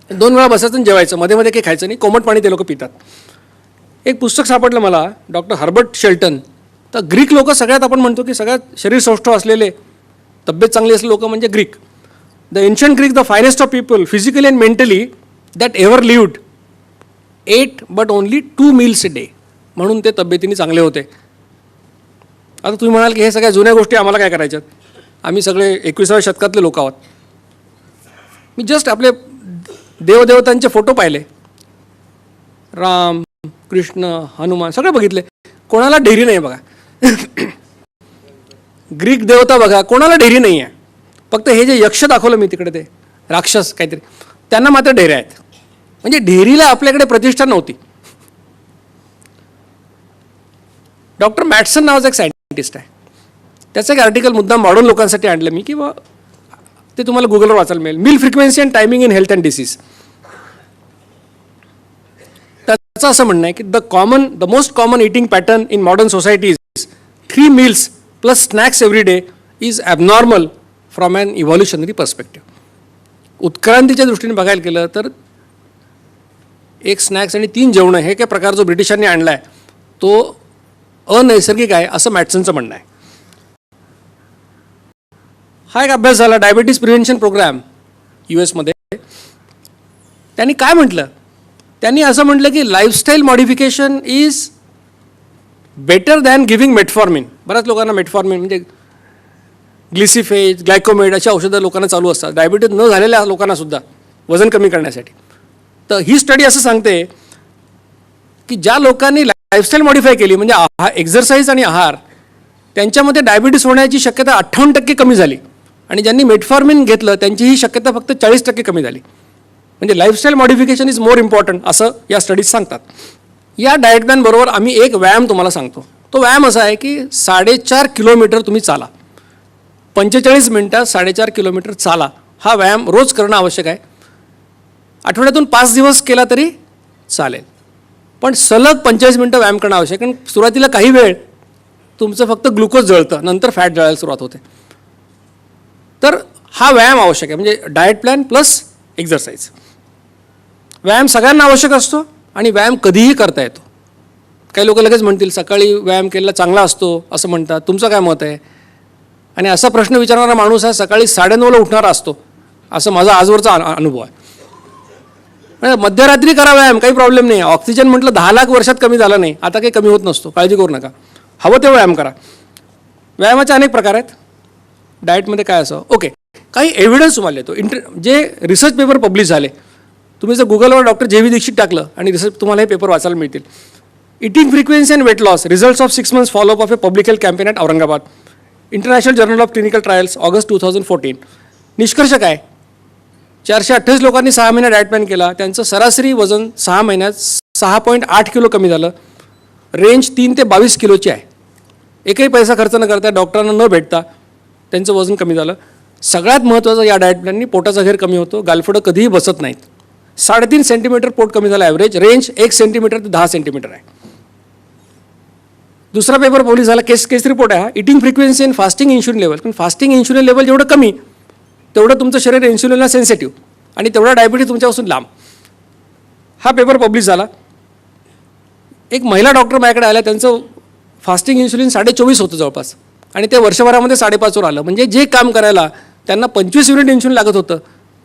2 वेळा बसायचं आणि जेवायचं, मध्ये मध्ये काही खायचं नाही, कोमट पाणी ते लोक पितात. एक पुस्तक सापडलं मला, डॉक्टर हर्बर्ट शेल्टन. तर ग्रीक लोक सगळ्यात, आपण म्हणतो की सगळ्यात शरीर सौष्ठव असलेले, तब्येत चांगली असलेले लोक म्हणजे Greek. The ancient Greek, the finest of people physically and mentally that ever lived, ate but only 2 meals a day. म्हणून ते तब्येतीने चांगले होते. आता तुम्ही म्हणाल की हे सगळ्या जुन्या गोष्टी आम्हाला काय करायच्यात, आम्ही सगळे 21व्या शतकातले लोक आहोत. मी जस्ट आपले देवदेवतांचे फोटो पाहिले, राम, कृष्ण, हनुमान, सगळे बघितले. कोणाला ढेरी नाही बघा. ग्रीक देवता बघा, कोणाला ढेरी नाही आहे. फक्त हे जे यक्ष दाखवलं मी तिकडे, ते राक्षस काहीतरी, त्यांना मात्र ढेऱ्या आहेत. म्हणजे ढेरीला आपल्याकडे प्रतिष्ठा नव्हती. डॉक्टर मॅटसन नावाचा एक सायंटिस्ट आहे, त्याचं एक आर्टिकल मुद्दाम वाढून लोकांसाठी आणलं मी, की बा ते तुम्हाला गुगलवर वाचायला मिळेल. Meal frequency and timing in health and disease. त्याचं असं म्हणणं आहे की the most common eating pattern in modern societies 3 meals plus snacks every day is abnormal from an evolutionary perspective. उत्क्रांतीच्या दृष्टीने बघायला गेलं तर एक स्नॅक्स आणि 3 जेवणं हे काय प्रकार जो ब्रिटिशांनी आणला आहे तो अनैसर्गिक आहे असं मॅटसनचं म्हणणं आहे. हा एक अभ्यास झाला डायबिटीज प्रिव्हेन्शन प्रोग्राम US मध्ये. त्यांनी काय म्हटलं, त्यांनी असं म्हटलं की lifestyle modification is better than giving metformin. बऱ्याच लोकांना मेटफॉर्मिन म्हणजे ग्लिसिफेज, ग्लायकोमेट अशी औषधं लोकांना चालू असतात डायबिटीज न झालेल्या लोकांनासुद्धा वजन कमी करण्यासाठी. तर ही स्टडी असं सांगते की ज्या लोकांनी लाईफस्टाईल मॉडिफाय केली म्हणजे एक्झरसाईज आणि आहार, त्यांच्यामध्ये डायबिटीस होण्याची शक्यता 58% कमी झाली, आणि ज्यांनी मेटफॉर्मिन घेतलं त्यांची ही शक्यता फक्त 40% कमी झाली. म्हणजे lifestyle modification is more important असं या स्टडीज सांगतात. या डाएट प्लॅनबरोबर आम्ही एक व्यायाम तुम्हाला सांगतो. तो व्यायाम असा आहे की 4.5 किलोमीटर तुम्ही चाला, 45 मिनिटात 4.5 किलोमीटर चाला. हा व्यायाम रोज करणं आवश्यक आहे. आठवड्यातून 5 दिवस केला तरी चालेल, पण सलग 45 मिनिटं व्यायाम करणं आवश्यक आहे. कारण सुरुवातीला काही वेळ तुमचं फक्त ग्लुकोज जळतं, नंतर फॅट जळायला सुरुवात होते. तर हा व्यायाम आवश्यक आहे, म्हणजे डाएट प्लॅन प्लस एक्झरसाईज. व्यायाम सगळ्यांना आवश्यक असतो आणि व्यायाम कधीही करता येतो. काही लोक लगेच म्हणतील सकाळी व्यायाम केलेला चांगला असतो असं म्हणतात, तुमचं काय मत आहे? आणि असा प्रश्न विचारणारा माणूस हा सकाळी 9:30ला उठणारा असतो असं माझा आजवरचा अनुभव आहे. मध्यरात्री करा व्यायाम, काही प्रॉब्लेम नाही. ऑक्सिजन म्हटलं 10 लाख वर्षात कमी झाला नाही, आता काही कमी होत नसतो, काळजी करू नका. हवं तेव्हा व्यायाम करा. व्यायामाचे अनेक प्रकार आहेत. डाएटमध्ये काय असं ओके, काही एव्हिडन्स तुम्हाला येतो. जे रिसर्च पेपर पब्लिश झाले, तुम्ही जर गुगलवर डॉक्टर JV दीक्षित टाकलं आणि रिसर्च तुम्हाला हे पेपर वाचायला मिळतील. Eating frequency and weight loss, results of 6 months follow up of a public health campaign at Aurangabad, international journal of clinical trials, August 2014. निष्कर्ष काय, 428 लोकांनी 6 महिन्यात डाएट प्लॅन केला. त्यांचं सरासरी वजन 6 महिन्यात 6.8 किलो कमी झालं. रेंज 3 ते 22 किलोची आहे. एकही पैसा खर्च न करता, डॉक्टरांना न भेटता त्यांचं वजन कमी झालं. सगळ्यात महत्त्वाचं, या डाएट प्लॅननी पोटाचा घेर कमी होतो, गालफडं कधीही बसत नाहीत. 3.5 सेंटीमीटर पोट कमी झालं ॲव्हरेज. रेंज 1 सेंटीमीटर ते 10 सेंटीमीटर आहे. दुसरा पेपर पब्लिश झाला, केस रिपोर्ट आहे हा, eating frequency and fasting insulin level. पण फास्टिंग इन्शुलिन लेवल जेवढं कमी तेवढं तुमचं शरीर इन्शुलिनला सेन्सिटिव्ह आणि तेवढा डायबिटीज तुमच्यापासून लांब. हा पेपर पब्लिश झाला. एक महिला डॉक्टर माझ्याकडे आल्या, त्यांचं फास्टिंग इन्शुलिन 24.5 होतं जवळपास, आणि ते वर्षभरामध्ये 5.5वर आलं. म्हणजे जे काम करायला त्यांना 25 युनिट इन्शुलिन लागत होतं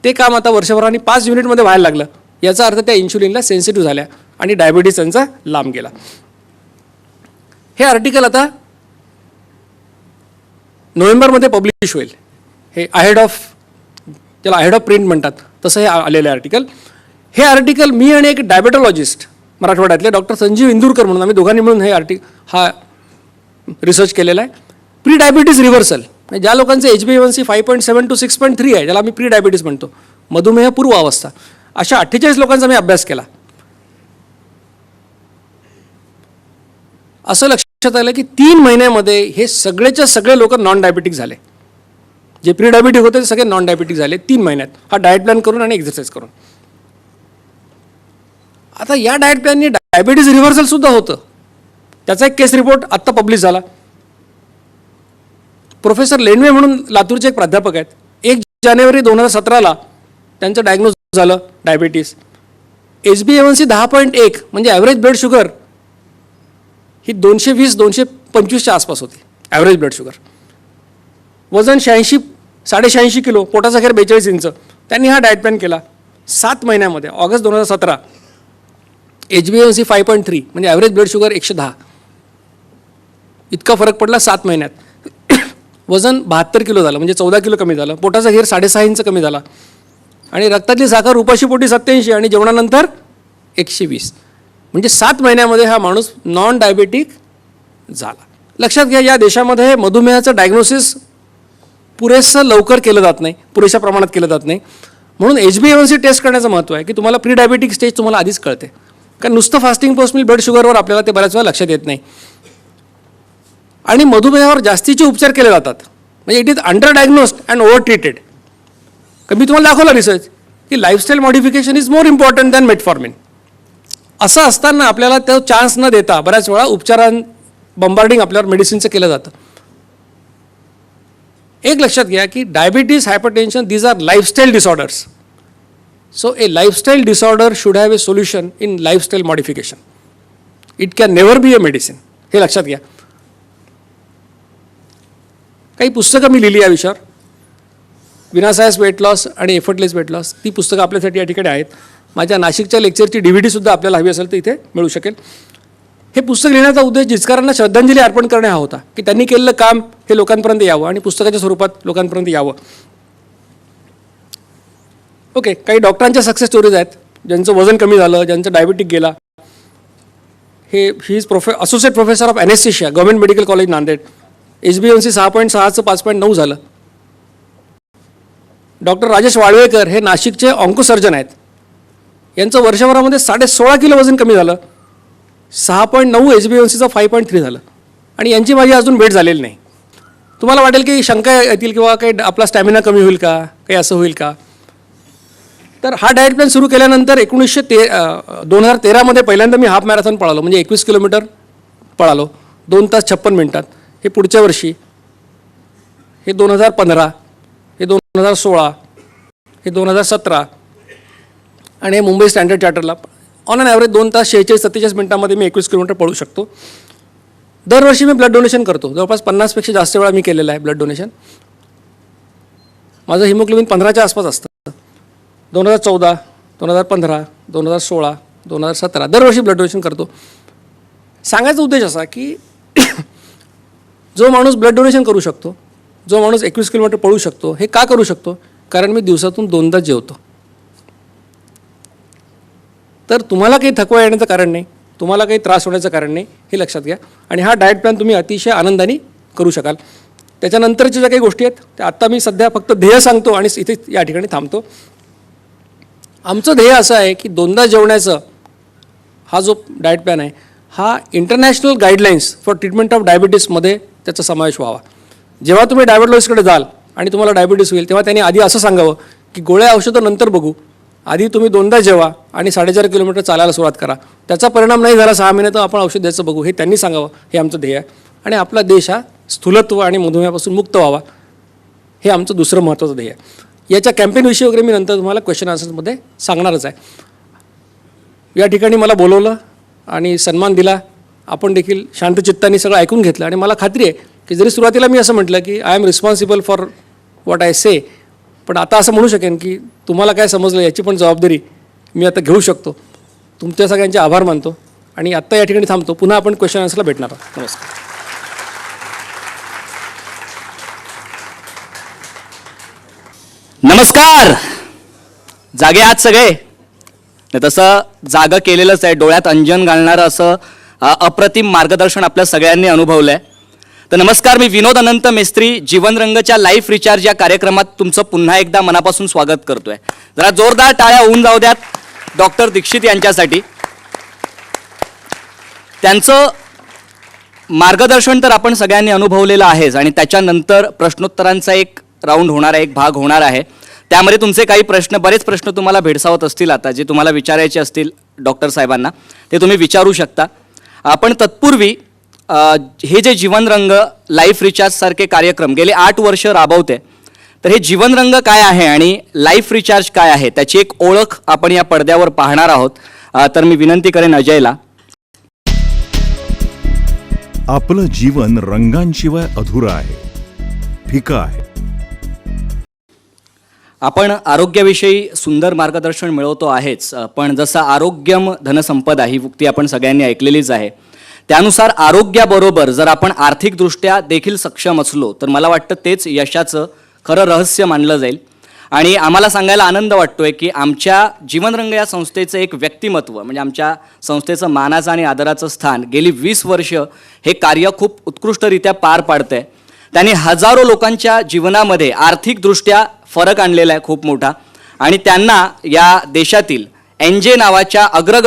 ते काम आता वर्षभराने 5 युनिटमध्ये व्हायला लागलं. याचा अर्थ त्या इन्शुलिनला सेन्सिटिव्ह झाल्या आणि डायबिटीज त्यांचा लांब गेला. हे आर्टिकल आता नोव्हेंबरमध्ये पब्लिश होईल. हे अहेड ऑफ प्रिंट म्हणतात तसं हे आलेलं आहे आर्टिकल. हे आर्टिकल मी आणि एक डायबेटॉलॉजिस्ट मराठवाड्यातले डॉक्टर संजीव इंदूरकर म्हणून आम्ही दोघांनी मिळून हा रिसर्च केलेला आहे. प्री डायबिटीज रिव्हर्सल, ज्या लोकांचं HbA1c 5.7 to 6.3 आहे, ज्याला आम्ही प्री डायबिटीज म्हणतो, मधुमेह पूर्व अवस्था, अशा 48 लोकांचा मी अभ्यास केला. असं लक्षात आलं की 3 महिन्यामध्ये हे सगळेच्या सगळे लोक नॉन डायबिटिक झाले. जे प्री डायबिटिक होते ते सगळे नॉन डायबिटिक झाले 3 महिन्यात, हा डाएट प्लॅन करून आणि एक्झरसाईज करून. आता या डाएट प्लॅननी डायबिटीज रिव्हर्सल सुद्धा होतं. त्याचा एक केस रिपोर्ट आत्ता पब्लिश झाला. प्रोफेसर लेनवे म्हणून लातूरचे एक प्राध्यापक आहेत. 1 जानेवारी 2017ला त्यांचं डायग्नोज झालं डायबिटीस. HbA1c 10.1 म्हणजे ॲव्हरेज ब्लड शुगर ही 220-225च्या आसपास होती ॲव्हरेज ब्लड शुगर. वजन 86 किलो, पोटाचा घेर 42 इंच. त्यांनी हा डाएट प्लॅन केला 7 महिन्यामध्ये. ऑगस्ट 2017 HbA1c 5.3 म्हणजे ॲव्हरेज ब्लड शुगर 110. इतका फरक पडला 7 महिन्यात. वजन 72 किलो झालं म्हणजे 14 किलो कमी झालं. पोटाचा घेर 6.5 इंच कमी झाला आणि रक्तातली साखर उपाशीपोटी 87 आणि जेवणानंतर 120. म्हणजे 7 महिन्यामध्ये हा माणूस नॉन डायबेटिक झाला. लक्षात घ्या, या देशामध्ये मधुमेहाचं डायग्नोसिस पुरेसं लवकर केलं जात नाही, पुरेशा प्रमाणात केलं जात नाही. म्हणून HbA1c टेस्ट करण्याचं महत्त्व आहे की तुम्हाला प्री डायबेटिक स्टेज तुम्हाला आधीच कळते. कारण नुसतं फास्टिंग पोस्ट मिल ब्लड शुगरवर आपल्याला ते बऱ्याच वेळा लक्षात येत नाही. आणि मधुमेहावर जास्तीचे उपचार केले जातात. म्हणजे it is under diagnosed and over treated. मी तुम्हाला दाखवला रिसर्च की lifestyle modification is more important than metformin. असं असताना आपल्याला तो चान्स न देता बऱ्याच वेळा बंबार्डिंग आपल्यावर मेडिसिनचं केलं जातं. एक लक्षात घ्या की diabetes, hypertension, these are lifestyle disorders. So a lifestyle disorder should have a solution in lifestyle modification. It can never be a medicine. हे लक्षात घ्या. काही पुस्तकं मी लिहिली या विषयावर, विनासायास वेट लॉस आणि एफर्टलेस वेट लॉस. ती पुस्तकं आपल्यासाठी या ठिकाणी आहेत. माझ्या नाशिकच्या लेक्चरची DVD-सुद्धा आपल्याला हवी असेल तर इथे मिळू शकेल. हे पुस्तक लिहिण्याचा उद्देश जिचकारांना श्रद्धांजली अर्पण करणे हा होता की त्यांनी केलेलं काम हे लोकांपर्यंत यावं आणि पुस्तकाच्या स्वरूपात लोकांपर्यंत यावं. ओके, काही डॉक्टरांच्या सक्सेस स्टोरीज आहेत ज्यांचं वजन कमी झालं, ज्यांचं डायबिटिक गेला. He is associate professor of anaesthesia, government medical college Nanded. HbA1c 6.6चं 5.9 झालं. डॉक्टर राजेश वाळवेकर हे नाशिकचे ऑन्कोसर्जन आहेत. यांचं वर्षभरामध्ये 16.5 किलो वजन कमी झालं. 6.9 HbA1cचं 5.3 झालं. आणि यांची माझी अजून भेट झालेली नाही. तुम्हाला वाटेल की शंका येतील किंवा काही आपला स्टॅमिना कमी होईल का, काही असं होईल का. तर हा डाएट प्लॅन सुरू केल्यानंतर 2013मध्ये पहिल्यांदा मी हाफ मॅरेथॉन पळालो. म्हणजे 21 किलोमीटर पळालो 2 तास 56 मिनिटात. हे पुढच्या वर्षी, हे 2015, हे 2016, हे 2017 आणि हे मुंबई स्टँडर्ड चार्टरला ऑन अन ॲव्हरेज 2 तास 46-47 मिनिटांमध्ये मी 21 किलोमीटर पळू शकतो. दरवर्षी मी ब्लड डोनेशन करतो. जवळपास 50पेक्षा जास्त वेळा मी केलेलं आहे ब्लड डोनेशन. माझं हिमोग्लोबिन 15च्या आसपास असतं. 2014, 2015, 2016, 2017 दरवर्षी ब्लड डोनेशन करतो. सांगायचा उद्देश असा की जो माणूस ब्लड डोनेशन करू शकतो, जो माणूस 21 किलोमीटर पळू शकतो, हे का करू शकतो? कारण मी दिवसातून 2दा जेवतो. तर तुम्हाला काही थकवा येण्याचं कारण नाही, तुम्हाला काही त्रास होण्याचं कारण नाही, हे लक्षात घ्या. आणि हा डाएट प्लॅन तुम्ही अतिशय आनंदाने करू शकाल. त्याच्यानंतरच्या ज्या काही गोष्टी आहेत त्या आत्ता मी सध्या फक्त ध्येय सांगतो आणि इथे या ठिकाणी थांबतो. आमचं ध्येय असं आहे की 2दा जेवण्याचं हा जो डाएट प्लॅन आहे हा international guidelines for treatment of डायबिटीसमध्ये त्याचा समावेश व्हावा. जेव्हा तुम्ही डायबेटॉलॉजिस्टकडे जाल आणि तुम्हाला डायबिटीस होईल तेव्हा त्यांनी आधी असं सांगावं की गोळ्या औषधं नंतर बघू, आधी तुम्ही 2दा जेवा आणि 4.5 किलोमीटर चालायला सुरुवात करा. त्याचा परिणाम नाही झाला 6 महिने तर आपण औषध द्यायचं बघू, हे त्यांनी सांगावं. हे आमचं ध्येय आहे. आणि आपला देश हा स्थूलत्व आणि मधुमेहापासून मुक्त व्हावा, हे आमचं दुसरं महत्त्वाचं ध्येय आहे. याच्या कॅम्पेनविषयी वगैरे मी नंतर तुम्हाला क्वेश्चन आन्सर्समध्ये सांगणारच आहे. या ठिकाणी मला बोलवलं आणि सन्मान दिला. आपण देखील शांतचित्ताने सगळं ऐकून घेतलं. आणि मला खात्री आहे की जरी सुरुवातीला मी असं म्हटलं की I am responsible for what I say, पण आता असं म्हणू शकेन की तुम्हाला काय समजलं याची पण जबाबदारी मी आता घेऊ शकतो. तुमच्या सगळ्यांचे आभार मानतो आणि आत्ता या ठिकाणी थांबतो. पुन्हा आपण क्वेश्चन आन्सरला भेटणार आहोत. नमस्कार. नमस्कार. जागे आहात सगळे? तसं जागं केलेलंच आहे. डोळ्यात अंजन घालणारं असं अप्रतिम मार्गदर्शन आपल्या सगळ्यांनी अनुभवलं आहे. तर नमस्कार, मी विनोद अनंत मेस्त्री जीवनरंगच्या लाईफ रिचार्ज या कार्यक्रमात तुमचं पुन्हा एकदा मनापासून स्वागत करतोय. जरा जोरदार टाळ्या होऊन जाऊ द्यात डॉक्टर दीक्षित यांच्यासाठी. त्यांचं मार्गदर्शन तर आपण सगळ्यांनी अनुभवलेलं आहेच आणि त्याच्यानंतर प्रश्नोत्तरांचा एक राऊंड होणार आहे, एक भाग होणार आहे. त्यामध्ये तुमचे काही प्रश्न, बरेच प्रश्न तुम्हाला भेडसावत असतील आता, जे तुम्हाला विचारायचे असतील डॉक्टर साहेबांना, ते तुम्ही विचारू शकता. आपण तत्पूर्वी हे जे जीवनरंग लाईफ रिचार्ज सारखे कार्यक्रम गेले 8 वर्ष राबवते, तर हे जीवनरंग काय आहे आणि लाईफ रिचार्ज काय आहे त्याची एक ओळख आपण या पडद्यावर पाहणार आहोत. तर मी विनंती करेन अजयला. आपलं जीवन रंगांशिवाय अधुरं आहे, फिकं आहे. आपण आरोग्याविषयी सुंदर मार्गदर्शन मिळवतो आहेच, पण जसं आरोग्यम धनसंपदा ही उक्ती आपण सगळ्यांनी ऐकलेलीच आहे, त्यानुसार आरोग्याबरोबर जर आपण आर्थिकदृष्ट्या देखील सक्षम असलो तर मला वाटतं तेच यशाचं खरं रहस्य मानलं जाईल. आणि आम्हाला सांगायला आनंद वाटतोय की आमच्या जीवनरंग या संस्थेचं एक व्यक्तिमत्व, म्हणजे आमच्या संस्थेचं मानाचं आणि आदराचं स्थान गेली 20 वर्ष हे कार्य खूप उत्कृष्टरित्या पार पाडतंय. त्यांनी हजारो लोकांच्या जीवनामध्ये आर्थिकदृष्ट्या फरक आणलेला आहे खूप मोठा. आणि त्यांना या देशातील एनजे नावाच्या अग्रगण्य